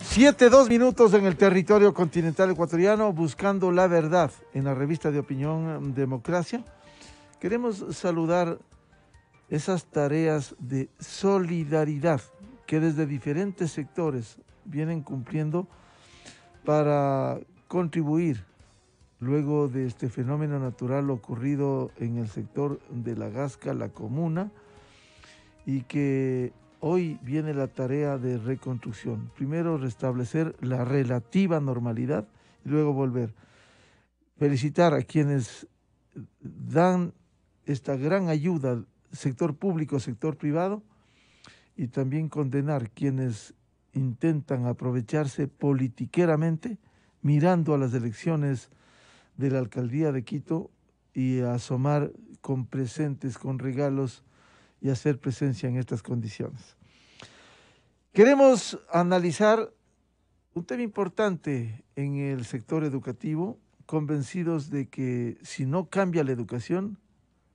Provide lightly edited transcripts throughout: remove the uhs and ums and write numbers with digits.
7:02 en el territorio continental ecuatoriano, buscando la verdad en la revista de opinión Democracia. Queremos saludar esas tareas de solidaridad que desde diferentes sectores vienen cumpliendo para contribuir luego de este fenómeno natural ocurrido en el sector de La Gasca, la comuna, y que hoy viene la tarea de reconstrucción. Primero restablecer la relativa normalidad y luego volver. Felicitar a quienes dan esta gran ayuda, sector público, sector privado, y también condenar quienes intentan aprovecharse politiqueramente mirando a las elecciones de la alcaldía de Quito y asomar con presentes, con regalos y hacer presencia en estas condiciones. Queremos analizar un tema importante en el sector educativo, convencidos de que si no cambia la educación,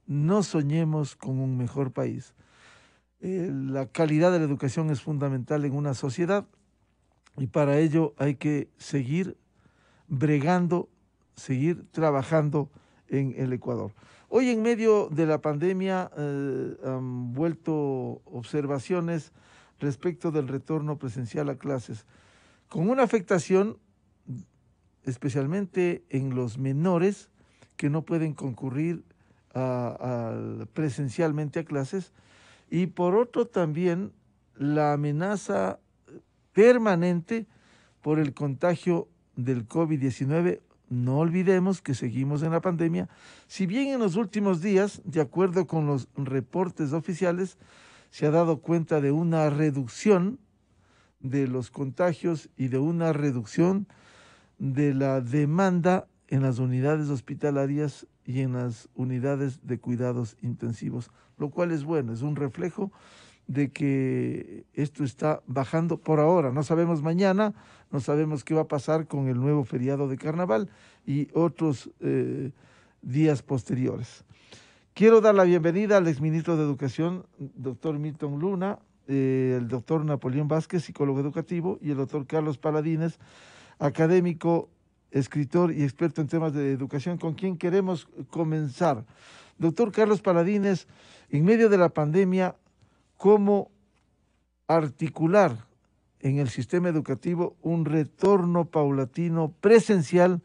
no soñemos con un mejor país. La calidad de la educación es fundamental en una sociedad y para ello hay que seguir bregando, seguir trabajando en el Ecuador. Hoy en medio de la pandemia han vuelto observaciones respecto del retorno presencial a clases, con una afectación especialmente en los menores que no pueden concurrir presencialmente a clases, y por otro también la amenaza permanente por el contagio del COVID-19. No olvidemos que seguimos en la pandemia, si bien en los últimos días, de acuerdo con los reportes oficiales, se ha dado cuenta de una reducción de los contagios y de una reducción de la demanda en las unidades hospitalarias y en las unidades de cuidados intensivos, lo cual es bueno, es un reflejo de que esto está bajando por ahora. No sabemos mañana, no sabemos qué va a pasar con el nuevo feriado de carnaval y otros días posteriores. Quiero dar la bienvenida al exministro de Educación, doctor Milton Luna, el doctor Napoleón Vázquez, psicólogo educativo, y el doctor Carlos Paladines, académico, escritor y experto en temas de educación, con quien queremos comenzar. Doctor Carlos Paladines, en medio de la pandemia, ¿cómo articular en el sistema educativo un retorno paulatino presencial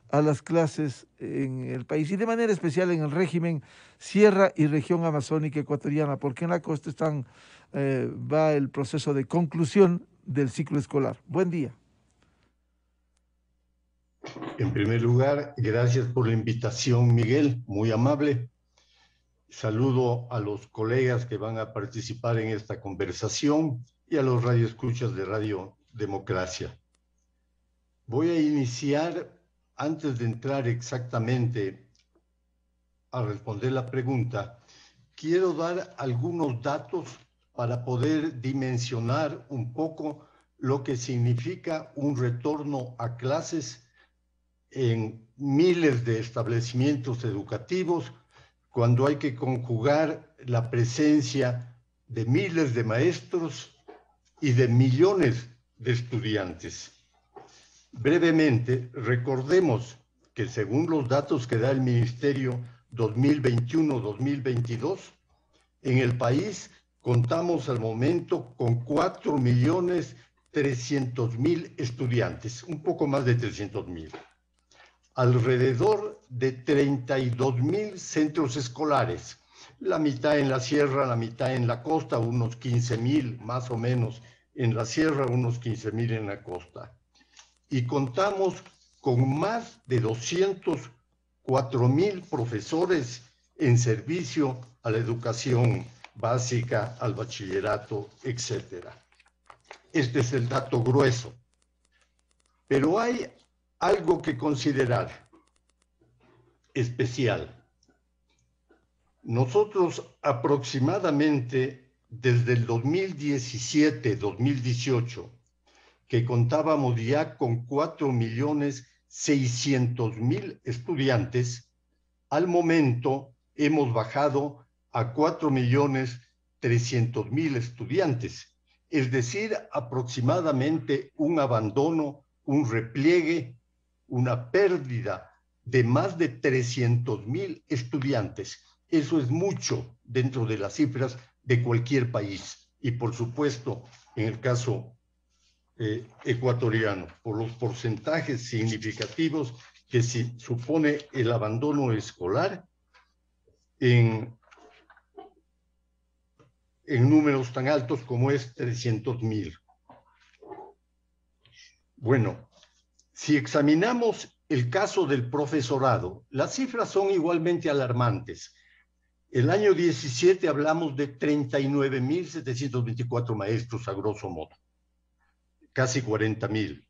a las clases en el país y de manera especial en el régimen Sierra y región amazónica ecuatoriana? Porque en la costa va el proceso de conclusión del ciclo escolar. Buen día. En primer lugar, gracias por la invitación, Miguel, muy amable. Saludo a los colegas que van a participar en esta conversación y a los radioescuchas de Radio Democracia. Voy a iniciar, antes de entrar exactamente a responder la pregunta, quiero dar algunos datos para poder dimensionar un poco lo que significa un retorno a clases en miles de establecimientos educativos, cuando hay que conjugar la presencia de miles de maestros y de millones de estudiantes. Brevemente, recordemos que según los datos que da el Ministerio 2021-2022, en el país contamos al momento con 4.300.000 estudiantes, un poco más de 300.000. Alrededor de 32.000 centros escolares, la mitad en la sierra, la mitad en la costa, unos 15.000 más o menos en la sierra, unos 15.000 en la costa. Y contamos con más de 204.000 profesores en servicio a la educación básica, al bachillerato, etc. Este es el dato grueso. Pero hay algo que considerar especial. Nosotros aproximadamente desde el 2017-2018, que contábamos ya con 4.600.000 estudiantes, al momento hemos bajado a 4.300.000 estudiantes. es decir, aproximadamente un abandono, un repliegue, una pérdida de más de 300,000 estudiantes. Eso es mucho dentro de las cifras de cualquier país y, por supuesto, en el caso ecuatoriano, por los porcentajes significativos que supone el abandono escolar en números tan altos como es 300,000. Bueno, si examinamos el caso del profesorado, las cifras son igualmente alarmantes. El año 17 hablamos de 39,724 maestros a grosso modo, casi 40,000.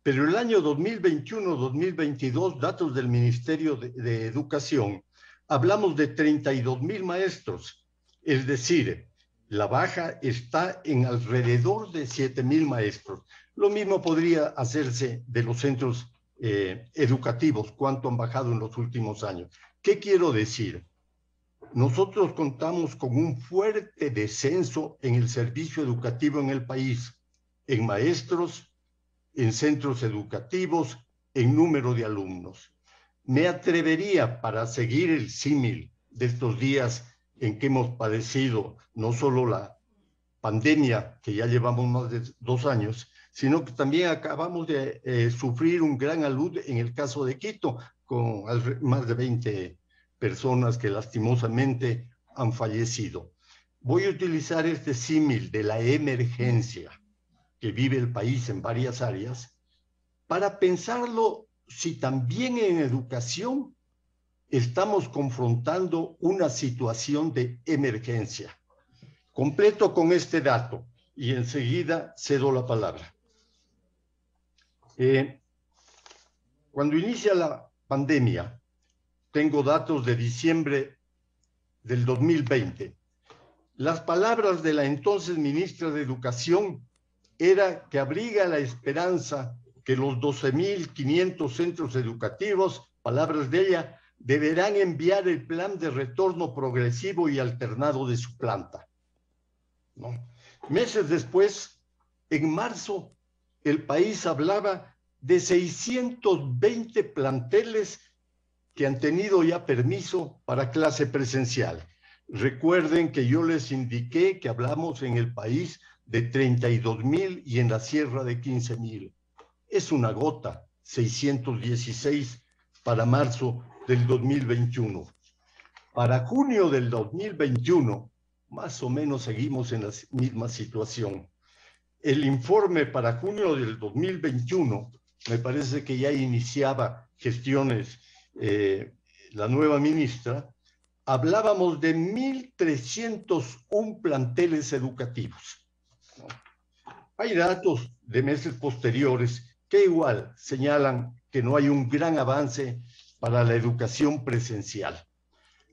Pero el año 2021-2022, datos del Ministerio de Educación, hablamos de 32,000 maestros, es decir, la baja está en alrededor de 7,000 maestros. Lo mismo podría hacerse de los centros educativos, cuánto han bajado en los últimos años. ¿Qué quiero decir? Nosotros contamos con un fuerte descenso en el servicio educativo en el país, en maestros, en centros educativos, en número de alumnos. Me atrevería, para seguir el símil de estos días en que hemos padecido no solo la pandemia, que ya llevamos más de 2 años, sino que también acabamos de sufrir un gran alud en el caso de Quito, con más de 20 personas que lastimosamente han fallecido. Voy a utilizar este símil de la emergencia que vive el país en varias áreas para pensarlo si también en educación estamos confrontando una situación de emergencia. Completo con este dato y enseguida cedo la palabra. Cuando inicia la pandemia, tengo datos de diciembre del 2020. Las palabras de la entonces ministra de Educación era que abriga la esperanza que los 12,500 centros educativos, palabras de ella, deberán enviar el plan de retorno progresivo y alternado de su planta. ¿No? Meses después, en marzo, el país hablaba de 620 planteles que han tenido ya permiso para clase presencial. Recuerden que yo les indiqué que hablamos en el país de 32,000 y en la sierra de 15,000. Es una gota, 616 para marzo del 2021. Para junio del 2021, más o menos seguimos en la misma situación. El informe para junio del 2021, me parece que ya iniciaba gestiones la nueva ministra, hablábamos de 1,301 planteles educativos. Hay datos de meses posteriores que igual señalan que no hay un gran avance para la educación presencial.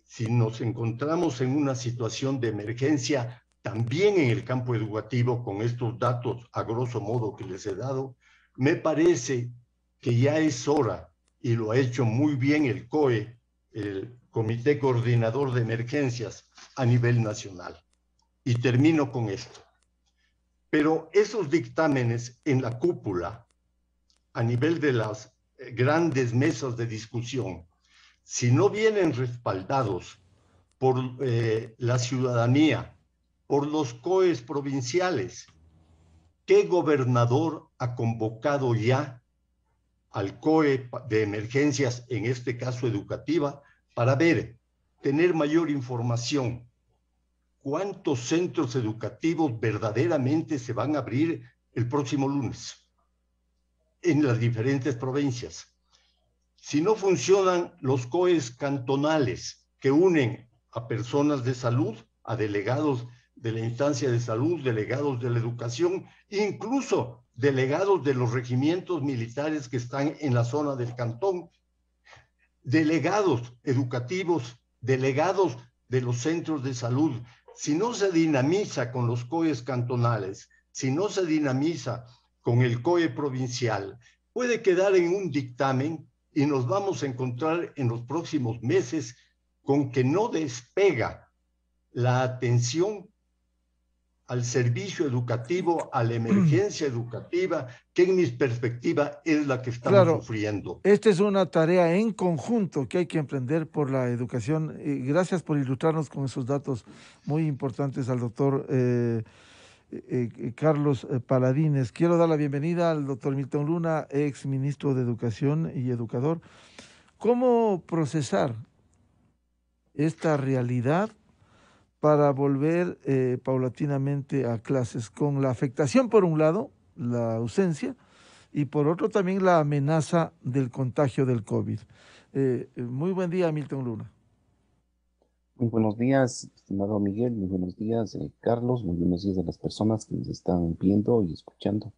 Si nos encontramos en una situación de emergencia también en el campo educativo, con estos datos a grosso modo que les he dado, me parece que ya es hora, y lo ha hecho muy bien el COE, el Comité Coordinador de Emergencias a nivel nacional. Y termino con esto. Pero esos dictámenes en la cúpula, a nivel de las grandes mesas de discusión, si no vienen respaldados por la ciudadanía, por los COEs provinciales, ¿qué gobernador ha convocado ya al COE de emergencias, en este caso educativa, para tener mayor información? ¿Cuántos centros educativos verdaderamente se van a abrir el próximo lunes en las diferentes provincias? Si no funcionan los COEs cantonales que unen a personas de salud, a delegados de la instancia de salud, delegados de la educación, incluso delegados de los regimientos militares que están en la zona del cantón, delegados educativos, delegados de los centros de salud. Si no se dinamiza con los COEs cantonales, si no se dinamiza con el COE provincial, puede quedar en un dictamen y nos vamos a encontrar en los próximos meses con que no despega la atención al servicio educativo, a la emergencia educativa, que en mi perspectiva es la que estamos Claro, sufriendo. esta es una tarea en conjunto que hay que emprender por la educación. Gracias por ilustrarnos con esos datos muy importantes al doctor Carlos Paladines. Quiero dar la bienvenida al doctor Milton Luna, ex ministro de Educación y educador. ¿Cómo procesar esta realidad para volver paulatinamente a clases con la afectación por un lado, la ausencia, y por otro también la amenaza del contagio del COVID? Muy buen día, Milton Luna. Muy buenos días, estimado Miguel, muy buenos días, Carlos, muy buenos días a las personas que nos están viendo y escuchando.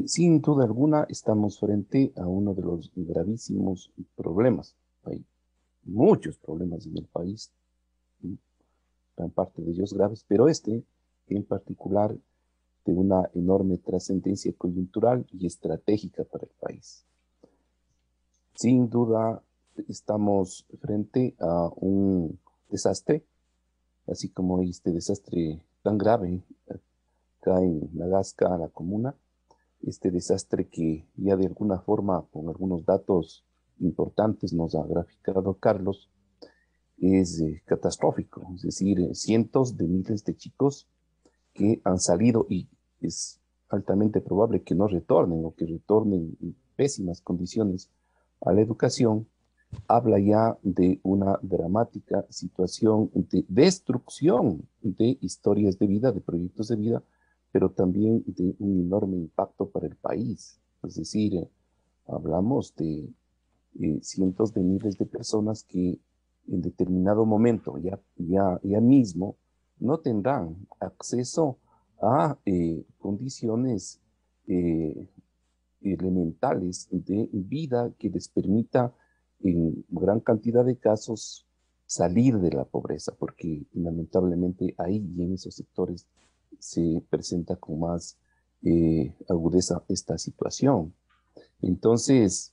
Sin duda alguna, estamos frente a uno de los gravísimos problemas. Hay muchos problemas en el país, gran parte de ellos graves, pero este en particular de una enorme trascendencia coyuntural y estratégica para el país. Sin duda, estamos frente a un desastre, así como este desastre tan grave acá en Nagasca, la comuna, este desastre que ya de alguna forma, con algunos datos importantes nos ha graficado Carlos, es catastrófico, es decir, cientos de miles de chicos que han salido y es altamente probable que no retornen o que retornen en pésimas condiciones a la educación, habla ya de una dramática situación de destrucción de historias de vida, de proyectos de vida, pero también de un enorme impacto para el país. Es decir, hablamos de cientos de miles de personas que en determinado momento, ya mismo, no tendrán acceso a condiciones elementales de vida que les permita en gran cantidad de casos salir de la pobreza, porque lamentablemente ahí y en esos sectores se presenta con más agudeza esta situación. Entonces,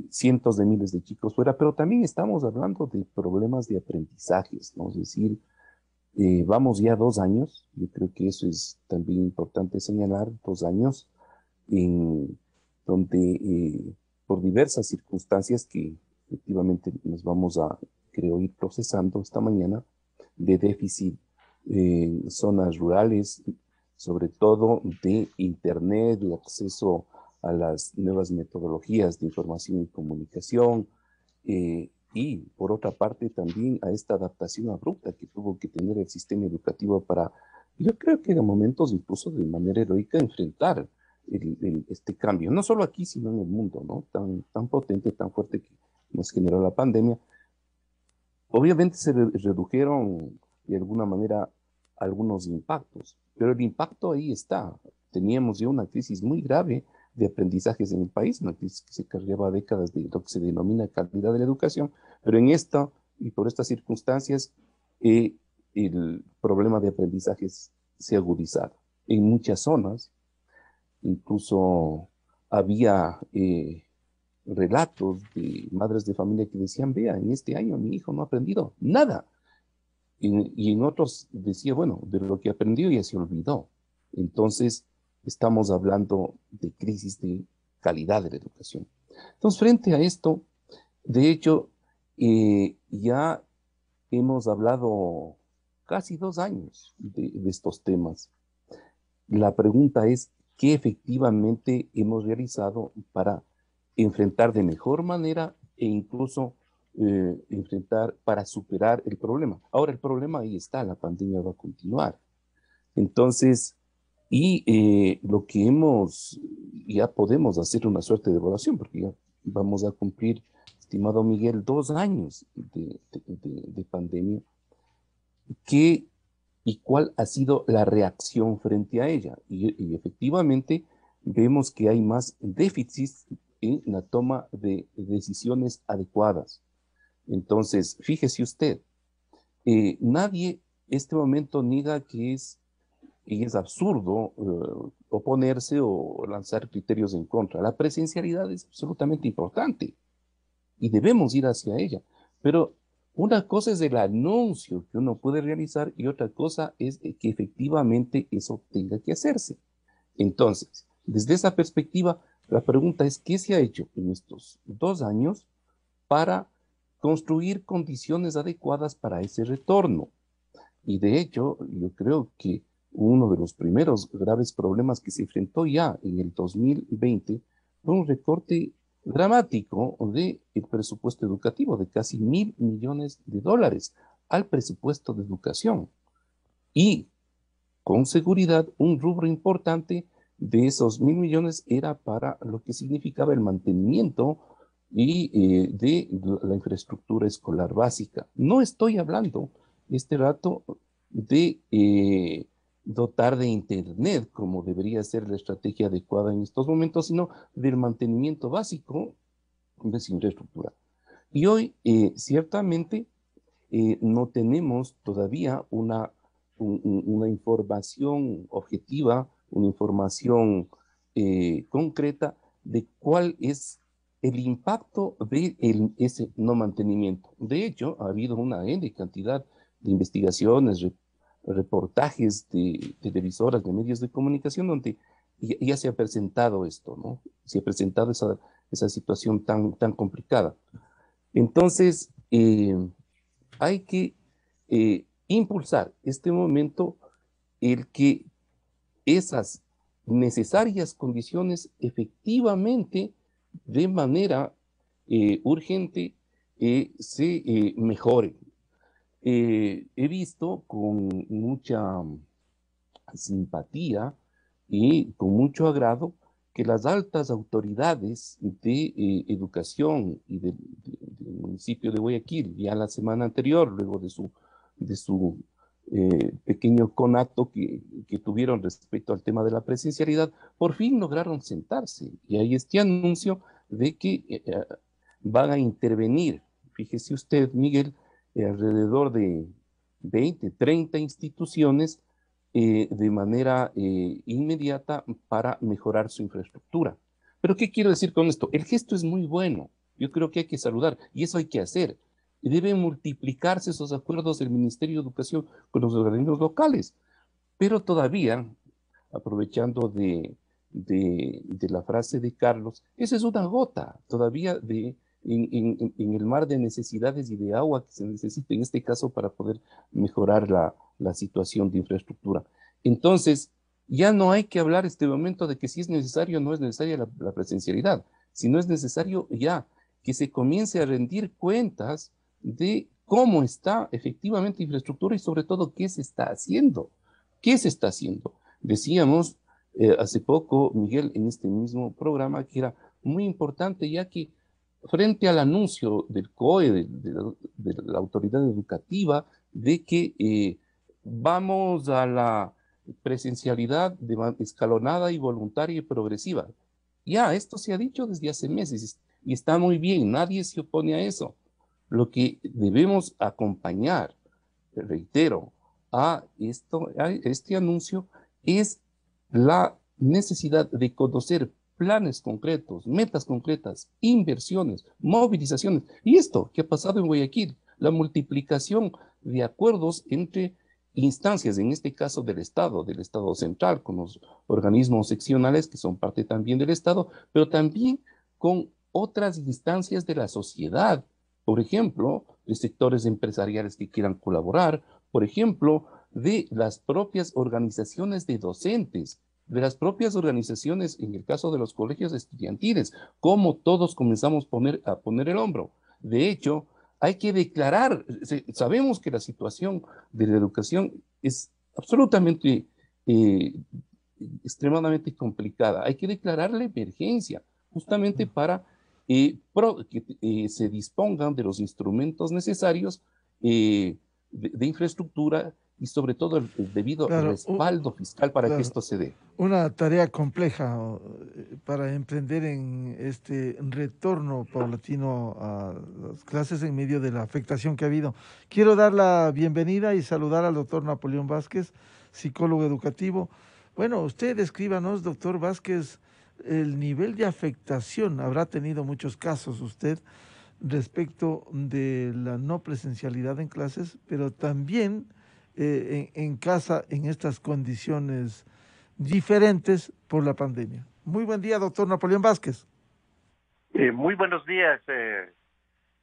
cientos de miles de chicos fuera, pero también estamos hablando de problemas de aprendizajes, ¿no? Es decir, vamos ya 2 años, yo creo que eso es también importante señalar, 2 años en donde por diversas circunstancias que efectivamente nos vamos a, creo, ir procesando esta mañana, de déficit en zonas rurales, sobre todo de Internet, de acceso a las nuevas metodologías de información y comunicación, y por otra parte también a esta adaptación abrupta que tuvo que tener el sistema educativo para, yo creo que en momentos incluso de manera heroica, enfrentar este cambio, no solo aquí, sino en el mundo, ¿no? Tan potente, tan fuerte que nos generó la pandemia. Obviamente se redujeron de alguna manera algunos impactos, pero el impacto ahí está. Teníamos ya una crisis muy grave de aprendizajes en el país, una crisis que se cargaba décadas de lo que se denomina calidad de la educación, pero en esta y por estas circunstancias el problema de aprendizajes se ha agudizado. En muchas zonas, incluso había relatos de madres de familia que decían, vea, en este año mi hijo no ha aprendido nada. Y en otros decía, bueno, de lo que aprendió ya se olvidó. Entonces, estamos hablando de crisis de calidad de la educación. Entonces, frente a esto, de hecho, ya hemos hablado casi 2 años de estos temas. La pregunta es, ¿qué efectivamente hemos realizado para enfrentar de mejor manera e incluso enfrentar para superar el problema? Ahora el problema ahí está, la pandemia va a continuar. Entonces, y lo que ya podemos hacer una suerte de evaluación, porque ya vamos a cumplir, estimado Miguel, 2 años de pandemia. ¿Qué y cuál ha sido la reacción frente a ella? Y efectivamente vemos que hay más déficits en la toma de decisiones adecuadas. Entonces, fíjese usted, nadie en este momento niega que es absurdo oponerse o lanzar criterios en contra. La presencialidad es absolutamente importante y debemos ir hacia ella. Pero Una cosa es el anuncio que uno puede realizar y otra cosa es que efectivamente eso tenga que hacerse. Entonces, desde esa perspectiva, la pregunta es, ¿qué se ha hecho en estos 2 años para construir condiciones adecuadas para ese retorno? Y de hecho, yo creo que uno de los primeros graves problemas que se enfrentó ya en el 2020 fue un recorte dramático del presupuesto educativo de casi $1.000 millones al presupuesto de educación. Y con seguridad, un rubro importante de esos 1.000 millones era para lo que significaba el mantenimiento de la infraestructura escolar básica. No estoy hablando este rato de dotar de Internet, como debería ser la estrategia adecuada en estos momentos, sino del mantenimiento básico de esa infraestructura. Y hoy, ciertamente, no tenemos todavía una información objetiva, una información concreta de cuál es el impacto de ese no mantenimiento. De hecho, ha habido una N cantidad de investigaciones, reportajes de televisoras, de medios de comunicación, donde ya se ha presentado esto, ¿no? Se ha presentado esa situación tan complicada. Entonces, hay que impulsar este momento el que esas necesarias condiciones efectivamente de manera urgente se mejoren. He visto con mucha simpatía y con mucho agrado que las altas autoridades de educación y del municipio de Guayaquil, ya la semana anterior, luego de su pequeño conato que tuvieron respecto al tema de la presencialidad, por fin lograron sentarse. Y hay este anuncio de que van a intervenir, fíjese usted, Miguel, alrededor de 20, 30 instituciones de manera inmediata para mejorar su infraestructura. Pero ¿qué quiero decir con esto? El gesto es muy bueno. Yo creo que hay que saludar y eso hay que hacer. Deben multiplicarse esos acuerdos del Ministerio de Educación con los organismos locales. Pero todavía, aprovechando de la frase de Carlos, esa es una gota todavía en el mar de necesidades y de agua que se necesita en este caso para poder mejorar la situación de infraestructura. Entonces, ya no hay que hablar este momento de que si es necesario o no es necesaria la presencialidad, sino es necesario ya que se comience a rendir cuentas de cómo está efectivamente la infraestructura y sobre todo qué se está haciendo. ¿Qué se está haciendo? Decíamos hace poco, Miguel, en este mismo programa, que era muy importante ya que frente al anuncio del COE, de la autoridad educativa, de que vamos a la presencialidad escalonada y voluntaria y progresiva. Ya, esto se ha dicho desde hace meses y está muy bien, nadie se opone a eso. Lo que debemos acompañar, reitero, a este anuncio es la necesidad de conocer planes concretos, metas concretas, inversiones, movilizaciones. Y esto que ha pasado en Guayaquil, la multiplicación de acuerdos entre instancias, en este caso del Estado central, con los organismos seccionales que son parte también del Estado, pero también con otras instancias de la sociedad, por ejemplo, de sectores empresariales que quieran colaborar, por ejemplo, de las propias organizaciones de docentes, de las propias organizaciones, en el caso de los colegios estudiantiles, como todos comenzamos a poner el hombro. De hecho, hay que declarar, sabemos que la situación de la educación es absolutamente, extremadamente complicada. Hay que declarar la emergencia, justamente para que se dispongan de los instrumentos necesarios de infraestructura y sobre todo el debido Claro, respaldo fiscal para que claro, esto se dé. una tarea compleja para emprender en este retorno paulatino a las clases en medio de la afectación que ha habido. Quiero dar la bienvenida y saludar al doctor Napoleón Vázquez, psicólogo educativo. Bueno, usted escríbanos, doctor Vázquez, el nivel de afectación, habrá tenido muchos casos usted, respecto de la no presencialidad en clases, pero también en casa en estas condiciones diferentes por la pandemia. Muy buen día, doctor Napoleón Vázquez. Muy buenos días.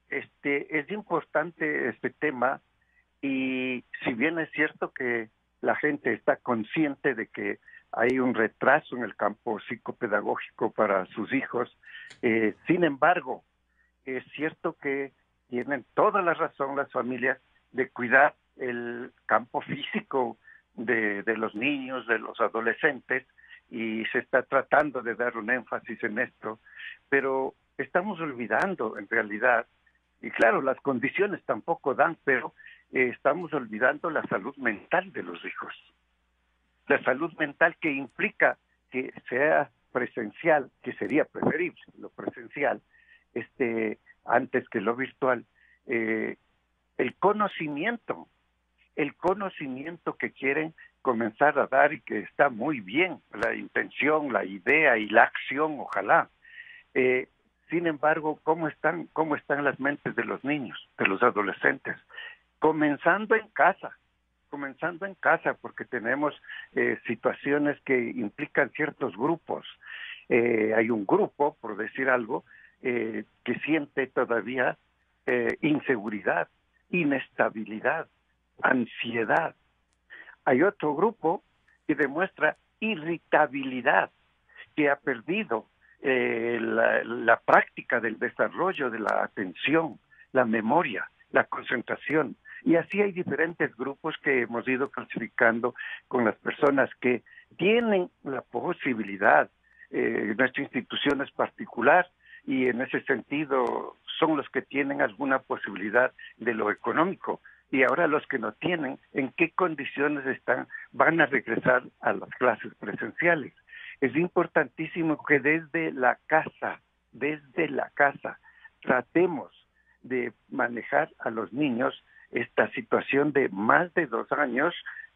Es importante este tema y si bien es cierto que la gente está consciente de que hay un retraso en el campo psicopedagógico para sus hijos, sin embargo, es cierto que tienen toda la razón las familias de cuidar el campo físico de los niños, de los adolescentes, y se está tratando de dar un énfasis en esto, pero estamos olvidando en realidad, y claro, las condiciones tampoco dan, pero estamos olvidando la salud mental de los hijos. La salud mental que implica que sea presencial, que sería preferible lo presencial, antes que lo virtual, el conocimiento que quieren comenzar a dar y que está muy bien, la intención, la idea y la acción, ojalá. Sin embargo, ¿cómo están las mentes de los niños, de los adolescentes? Comenzando en casa, porque tenemos situaciones que implican ciertos grupos. Hay un grupo, por decir algo, que siente todavía inseguridad, inestabilidad, ansiedad. Hay otro grupo que demuestra irritabilidad, que ha perdido la práctica del desarrollo de la atención, la memoria, la concentración. Y así hay diferentes grupos que hemos ido clasificando con las personas que tienen la posibilidad. Nuestra institución es particular y en ese sentido son los que tienen alguna posibilidad de lo económico. Y ahora los que no tienen, ¿en qué condiciones van a regresar a las clases presenciales? Es importantísimo que desde la casa, tratemos de manejar a los niños esta situación de más de 2 años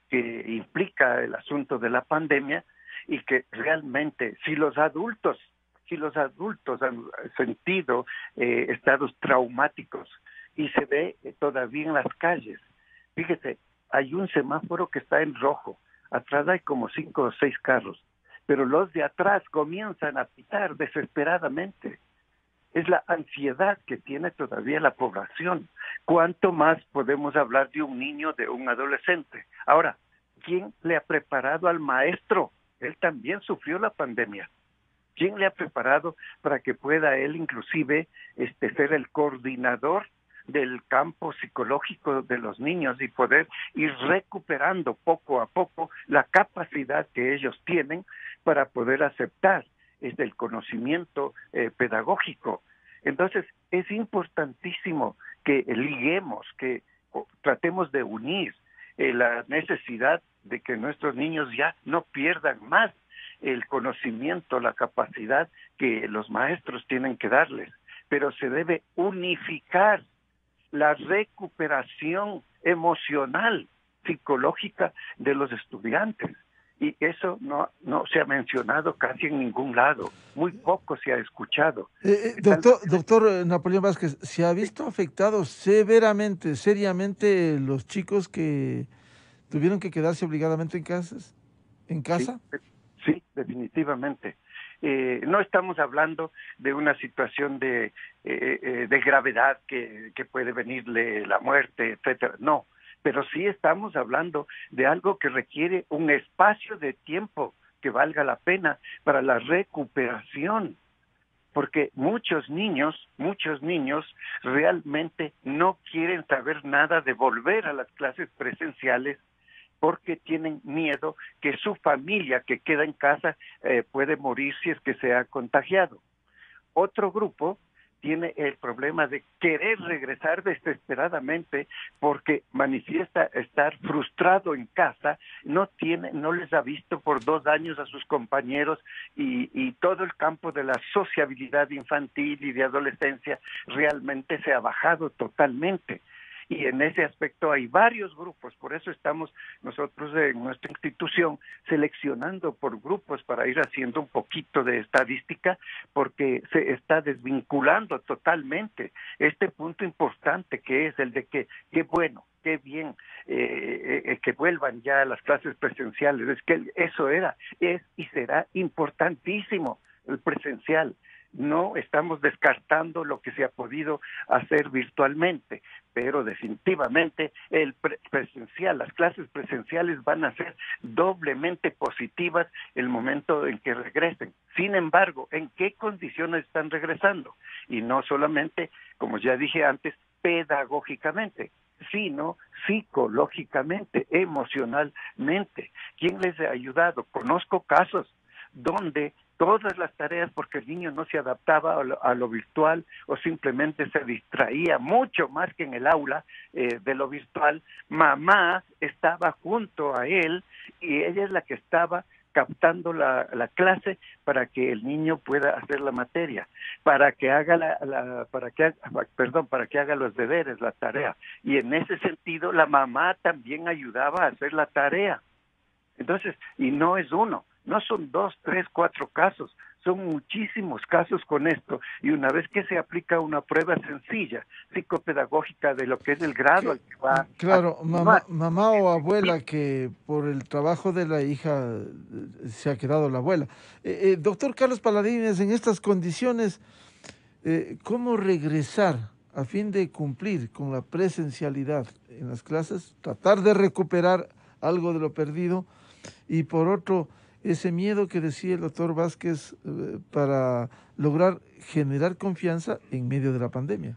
que implica el asunto de la pandemia y que realmente si los adultos han sentido estados traumáticos y se ve todavía en las calles. Fíjese, hay un semáforo que está en rojo, atrás hay como 5 o 6 carros, pero los de atrás comienzan a pitar desesperadamente. Es la ansiedad que tiene todavía la población. ¿Cuánto más podemos hablar de un niño, de un adolescente? Ahora, ¿quién le ha preparado al maestro? Él también sufrió la pandemia. ¿Quién le ha preparado para que pueda él inclusive ser el coordinador del campo psicológico de los niños y poder ir recuperando poco a poco la capacidad que ellos tienen para poder aceptar el conocimiento pedagógico? Entonces, es importantísimo que liguemos, que tratemos de unir la necesidad de que nuestros niños ya no pierdan más el conocimiento, la capacidad que los maestros tienen que darles, pero se debe unificar la recuperación emocional, psicológica de los estudiantes. Y eso no se ha mencionado casi en ningún lado, muy poco se ha escuchado. Doctor Napoleón Vázquez, ¿se ha visto afectados severamente, seriamente los chicos que tuvieron que quedarse obligadamente en casa? Sí, definitivamente. No estamos hablando de una situación de gravedad que puede venirle la muerte, etcétera. No, pero sí estamos hablando de algo que requiere un espacio de tiempo que valga la pena para la recuperación, porque muchos niños realmente no quieren saber nada de volver a las clases presenciales porque tienen miedo que su familia que queda en casa puede morir si es que se ha contagiado. Otro grupo tiene el problema de querer regresar desesperadamente porque manifiesta estar frustrado en casa, no les ha visto por 2 años a sus compañeros y todo el campo de la sociabilidad infantil y de adolescencia realmente se ha bajado totalmente. Y en ese aspecto hay varios grupos, por eso estamos nosotros en nuestra institución seleccionando por grupos para ir haciendo un poquito de estadística, porque se está desvinculando totalmente este punto importante que es el de que qué bueno, qué bien que vuelvan ya a las clases presenciales. Es que eso es y será importantísimo, el presencial. No estamos descartando lo que se ha podido hacer virtualmente, pero definitivamente el presencial, las clases presenciales van a ser doblemente positivas el momento en que regresen. Sin embargo, ¿en qué condiciones están regresando? Y no solamente, como ya dije antes, pedagógicamente, sino psicológicamente, emocionalmente. ¿Quién les ha ayudado? Conozco casos donde todas las tareas, porque el niño no se adaptaba a lo virtual o simplemente se distraía mucho más que en el aula de lo virtual, mamá estaba junto a él y ella es la que estaba captando la clase para que el niño pueda hacer la materia, para que haga para que haga los deberes, la tarea. Y en ese sentido la mamá también ayudaba a hacer la tarea. Entonces, y no es uno, no son 2, 3, 4 casos, son muchísimos casos con esto, y una vez que se aplica una prueba sencilla, psicopedagógica de lo que es el grado al que va. Claro, mamá o abuela que por el trabajo de la hija se ha quedado la abuela. Doctor Carlos Paladines, en estas condiciones, ¿cómo regresar a fin de cumplir con la presencialidad en las clases, tratar de recuperar algo de lo perdido, y por otro, ese miedo que decía el doctor Vázquez para lograr generar confianza en medio de la pandemia?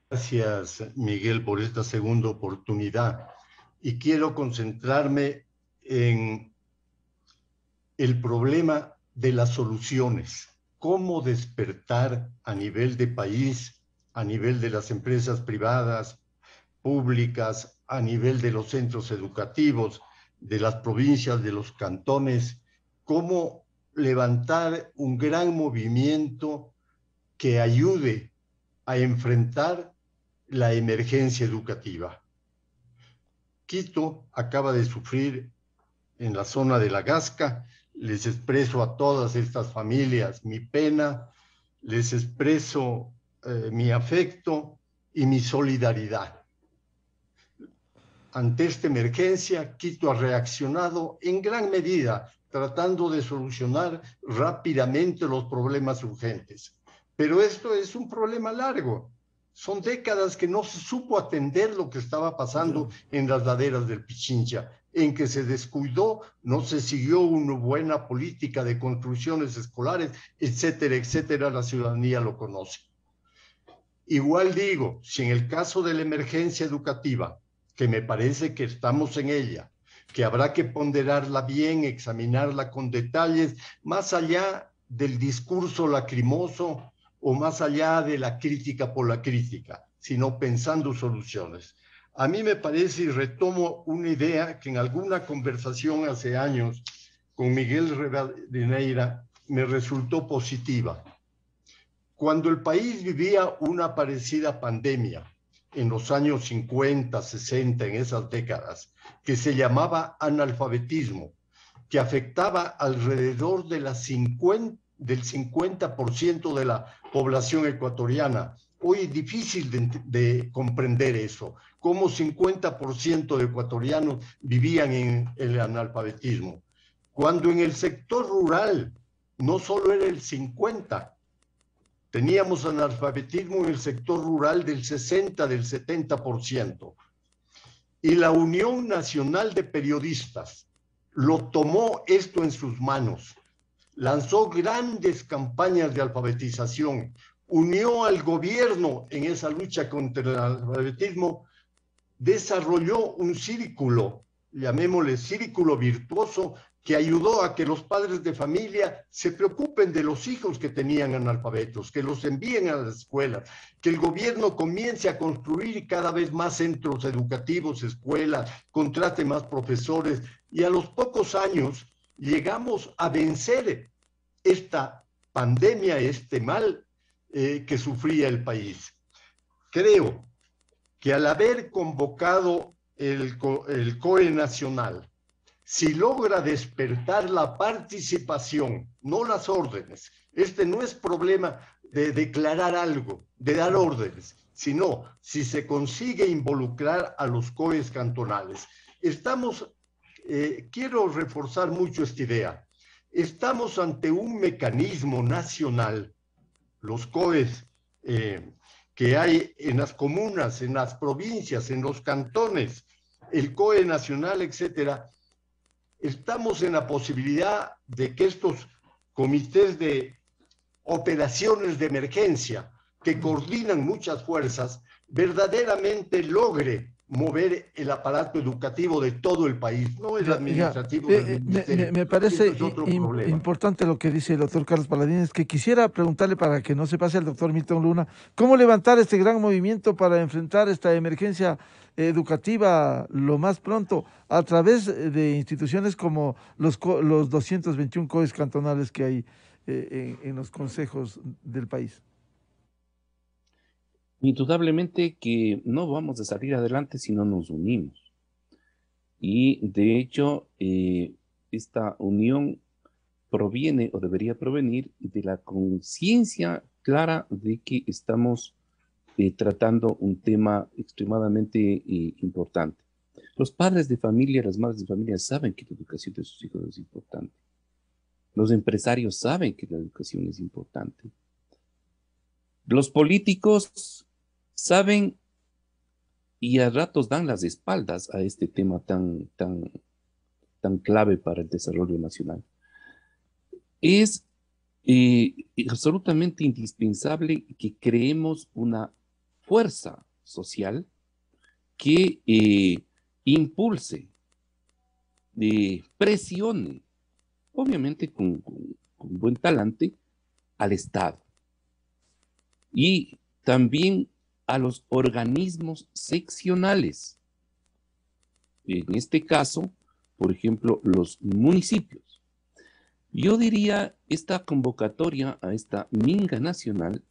Gracias, Miguel, por esta segunda oportunidad. Y quiero concentrarme en el problema de las soluciones. ¿Cómo despertar a nivel de país, a nivel de las empresas privadas, públicas, a nivel de los centros educativos, de las provincias, de los cantones? ¿Cómo levantar un gran movimiento que ayude a enfrentar la emergencia educativa? Quito acaba de sufrir en la zona de la Gasca. Les expreso a todas estas familias mi pena, les expreso mi afecto y mi solidaridad. Ante esta emergencia, Quito ha reaccionado en gran medida, tratando de solucionar rápidamente los problemas urgentes. Pero esto es un problema largo. Son décadas que no se supo atender lo que estaba pasando en las laderas del Pichincha, en que se descuidó, no se siguió una buena política de construcciones escolares, etcétera, etcétera. La ciudadanía lo conoce. Igual digo, si en el caso de la emergencia educativa, que me parece que estamos en ella, que habrá que ponderarla bien, examinarla con detalles, más allá del discurso lacrimoso o más allá de la crítica por la crítica, sino pensando soluciones. A mí me parece, y retomo una idea que en alguna conversación hace años con Miguel Rivadeneira me resultó positiva. Cuando el país vivía una parecida pandemia, en los años 50, 60, en esas décadas, que se llamaba analfabetismo, que afectaba alrededor de del 50% de la población ecuatoriana. Hoy es difícil de comprender eso, cómo 50% de ecuatorianos vivían en el analfabetismo, cuando en el sector rural no solo era el 50%, teníamos analfabetismo en el sector rural del 60, del 70%. Y la Unión Nacional de Periodistas lo tomó esto en sus manos. Lanzó grandes campañas de alfabetización, unió al gobierno en esa lucha contra el analfabetismo, desarrolló un círculo, llamémosle círculo virtuoso, que ayudó a que los padres de familia se preocupen de los hijos que tenían analfabetos, que los envíen a las escuelas, que el gobierno comience a construir cada vez más centros educativos, escuelas, contrate más profesores, y a los pocos años llegamos a vencer esta pandemia, este mal que sufría el país. creo que al haber convocado el COE nacional, si logra despertar la participación, no las órdenes, este no es problema de declarar algo, de dar órdenes, sino si se consigue involucrar a los COEs cantonales. Quiero reforzar mucho esta idea, estamos ante un mecanismo nacional, los COEs que hay en las comunas, en las provincias, en los cantones, el COE nacional, etcétera. Estamos en la posibilidad de que estos comités de operaciones de emergencia, que coordinan muchas fuerzas, verdaderamente logre mover el aparato educativo de todo el país, no el administrativo del ministerio. Me parece es otro importante lo que dice el doctor Carlos Paladines, que quisiera preguntarle, para que no se pase al doctor Milton Luna, ¿cómo levantar este gran movimiento para enfrentar esta emergencia educativa lo más pronto a través de instituciones como los 221 COEs cantonales que hay en los consejos del país? Indudablemente que no vamos a salir adelante si no nos unimos. Y de hecho, esta unión proviene o debería provenir de la conciencia clara de que estamos tratando un tema extremadamente importante. Los padres de familia, las madres de familia saben que la educación de sus hijos es importante. Los empresarios saben que la educación es importante. Los políticos saben y a ratos dan las espaldas a este tema tan clave para el desarrollo nacional. Es absolutamente indispensable que creemos una fuerza social que impulse, presione, obviamente con buen talante, al Estado y también a los organismos seccionales. En este caso, por ejemplo, los municipios. Yo diría, esta convocatoria a esta minga nacional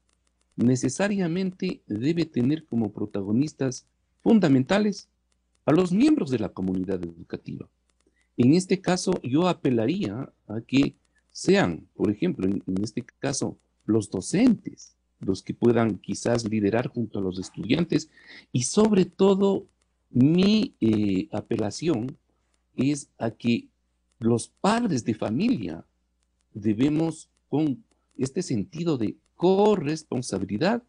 necesariamente debe tener como protagonistas fundamentales a los miembros de la comunidad educativa. En este caso, yo apelaría a que sean, por ejemplo, en este caso, los docentes, los que puedan quizás liderar junto a los estudiantes, y sobre todo mi apelación es a que los padres de familia debemos, con este sentido de corresponsabilidad,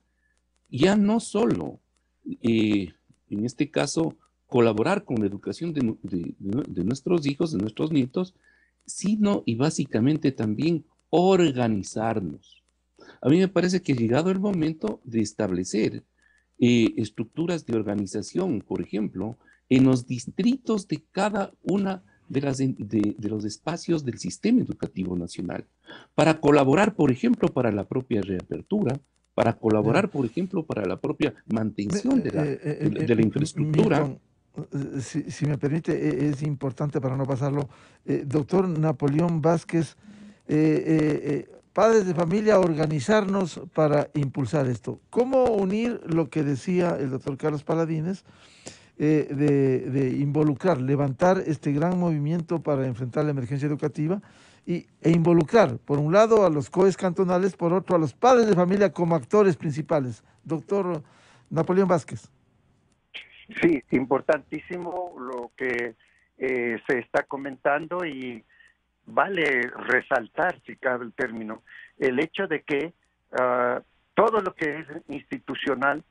ya no solo, en este caso, colaborar con la educación de nuestros hijos, de nuestros nietos, sino y básicamente también organizarnos. A mí me parece que ha llegado el momento de establecer estructuras de organización, por ejemplo, en los distritos de cada una de los espacios del sistema educativo nacional, para colaborar, por ejemplo, para la propia reapertura, para colaborar, por ejemplo, para la propia mantención de la infraestructura. Milton, si me permite, es importante para no pasarlo. Doctor Napoleón Vázquez, padres de familia, organizarnos para impulsar esto. ¿Cómo unir lo que decía el doctor Carlos Paladines, de involucrar, levantar este gran movimiento para enfrentar la emergencia educativa e involucrar, por un lado, a los COEs cantonales, por otro, a los padres de familia como actores principales? Doctor Napoleón Vázquez. Sí, importantísimo lo que se está comentando, y vale resaltar, si cabe el término, el hecho de que todo lo que es institucional,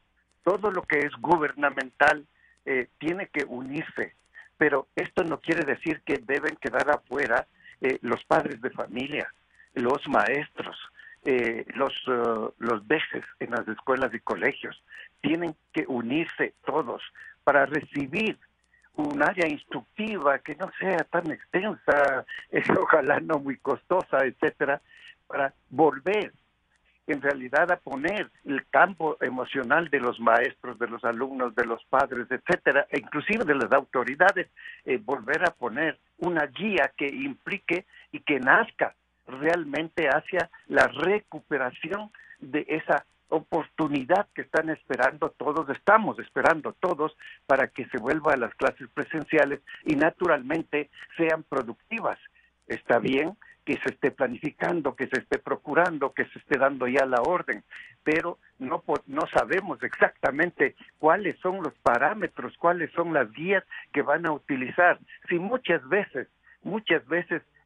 todo lo que es gubernamental, tiene que unirse, pero esto no quiere decir que deben quedar afuera los padres de familia, los maestros, los dejes en las escuelas y colegios. Tienen que unirse todos para recibir un área instructiva que no sea tan extensa, ojalá no muy costosa, etcétera, para volver en realidad a poner el campo emocional de los maestros, de los alumnos, de los padres, etcétera, e inclusive de las autoridades, volver a poner una guía que implique y que nazca realmente hacia la recuperación de esa oportunidad que están esperando todos, estamos esperando todos para que se vuelva a las clases presenciales y naturalmente sean productivas. Está bien que se esté planificando, que se esté procurando, que se esté dando ya la orden, pero no sabemos exactamente cuáles son los parámetros, cuáles son las guías que van a utilizar. Si muchas veces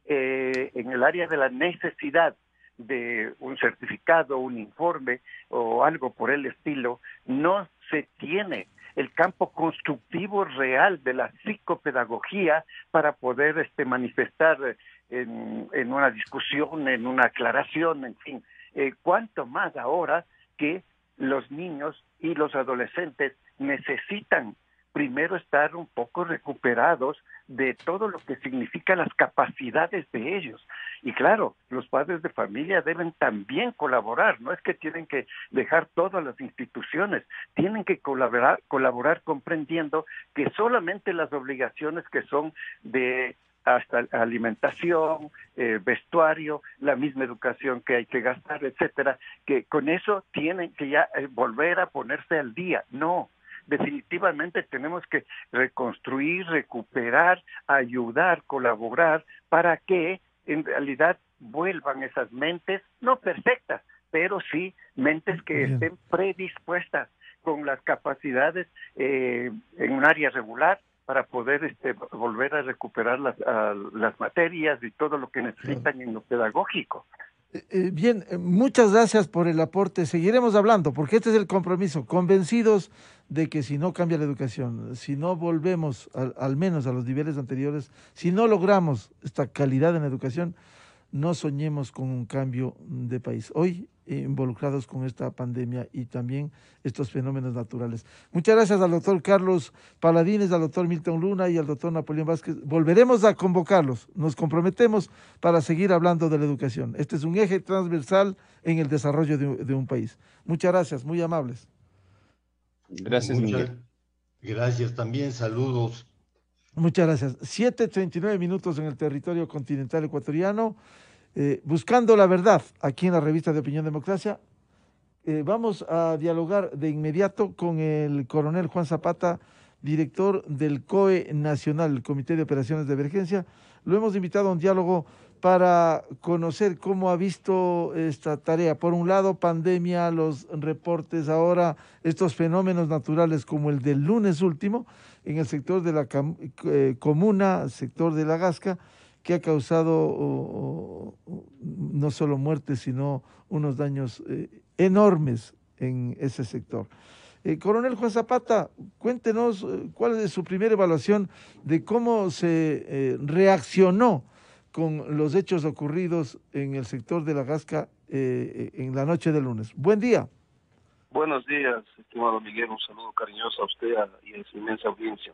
en el área de la necesidad de un certificado, un informe o algo por el estilo, no se tiene el campo constructivo real de la psicopedagogía para poder manifestar en una discusión, en una aclaración, en fin. Cuanto más ahora que los niños y los adolescentes necesitan primero estar un poco recuperados de todo lo que significa las capacidades de ellos. Y claro, los padres de familia deben también colaborar, no es que tienen que dejar todas las instituciones, tienen que colaborar comprendiendo que solamente las obligaciones que son de hasta alimentación, vestuario, la misma educación que hay que gastar, etcétera, que con eso tienen que ya volver a ponerse al día. No, definitivamente tenemos que reconstruir, recuperar, ayudar, colaborar para que en realidad vuelvan esas mentes, no perfectas, pero sí mentes que estén predispuestas con las capacidades en un área regular para poder volver a recuperar las materias y todo lo que necesitan en lo pedagógico. Bien, muchas gracias por el aporte. Seguiremos hablando, porque este es el compromiso, convencidos de que si no cambia la educación, si no volvemos al menos a los niveles anteriores, si no logramos esta calidad en la educación, no soñemos con un cambio de país. Hoy involucrados con esta pandemia y también estos fenómenos naturales. Muchas gracias al doctor Carlos Paladines, al doctor Milton Luna y al doctor Napoleón Vázquez. Volveremos a convocarlos, nos comprometemos para seguir hablando de la educación. Este es un eje transversal en el desarrollo de un país. Muchas gracias, muy amables. Gracias, Miguel. Gracias también, saludos. Muchas gracias. 7:39 en el territorio continental ecuatoriano. Buscando la verdad, aquí en la revista de Opinión Democracia. Vamos a dialogar de inmediato con el coronel Juan Zapata, director del COE Nacional, el Comité de Operaciones de Emergencia. Lo hemos invitado a un diálogo para conocer cómo ha visto esta tarea. Por un lado, pandemia, los reportes ahora, estos fenómenos naturales como el del lunes último, en el sector de la comuna, sector de La Gasca, que ha causado no solo muertes, sino unos daños enormes en ese sector. Coronel Juan Zapata, cuéntenos cuál es su primera evaluación de cómo se reaccionó con los hechos ocurridos en el sector de La Gasca en la noche del lunes. Buen día. Buenos días, estimado Miguel, un saludo cariñoso a usted y a su inmensa audiencia.